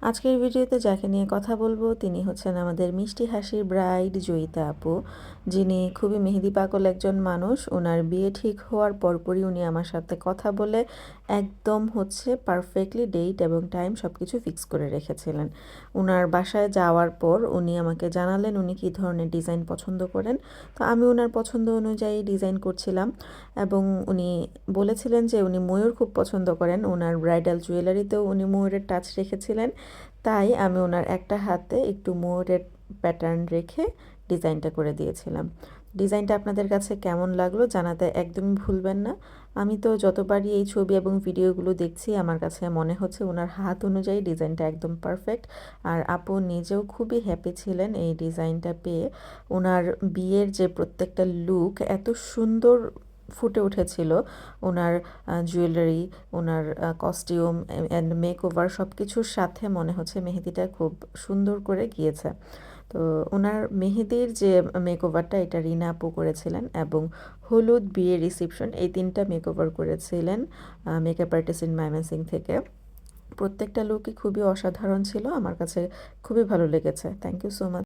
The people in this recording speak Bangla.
আজকের ভিডিওতে যাকে নিয়ে কথা বলবো তিনি হচ্ছেন আমাদের মিষ্টি হাসির ব্রাইড জয়িতা আপু, যিনি খুবই মেহেদি পাগল একজন মানুষ। ওনার বিয়ে ঠিক হওয়ার পরপরই উনি আমার সাথে কথা বলে একদম পারফেক্টলি ডেট এবং টাইম সব কিছু ফিক্স করে রেখেছিলেন। ওনার বাসায় যাওয়ার পর উনি আমাকে জানালেন উনি কী ধরনের ডিজাইন পছন্দ করেন। তো আমি ওনার পছন্দ অনুযায়ী ডিজাইন করছিলাম এবং উনি বলেছিলেন যে উনি ময়ূর খুব পছন্দ করেন। ওনার ব্রাইডাল জুয়েলারিতেও উনি ময়ূরের টাচ রেখেছিলেন। তাই আমি ওনার একটা হাতে একটু ময়ূরের প্যাটার্ন রেখে ডিজাইনটা করে দিয়েছিলাম। ডিজাইনটা আপনাদের কাছে কেমন লাগলো জানাতে একদমই ভুলবেন না। আমি তো যতবারই এই ছবি এবং ভিডিওগুলো দেখছি আমার কাছে মনে হচ্ছে ওনার হাত অনুযায়ী ডিজাইনটা একদম পারফেক্ট। আর আপু নিজেও খুবই হ্যাপি ছিলেন এই ডিজাইনটা পেয়ে। ওনার বিয়ের যে প্রত্যেকটা লুক এত সুন্দর ফুটে উঠেছিল। ওনার জুয়েলারি, ওনার কস্টিউম অ্যান্ড মেকওভার সব কিছুর সাথে মনে হচ্ছে মেহেদিটা খুব সুন্দর করে গিয়েছে। তো ওনার মেহেদির যে মেকওভারটা এটা রিনা আপু করেছিলেন এবং হলুদ, বিয়ে, রিসেপশন এই 3টা মেকওভার করেছিলেন মেকআপ আর্টিস্ট ইন ময়মনসিং থেকে। প্রত্যেকটা লুকই খুবই অসাধারণ ছিল, আমার কাছে খুবই ভালো লেগেছে। Thank you so much.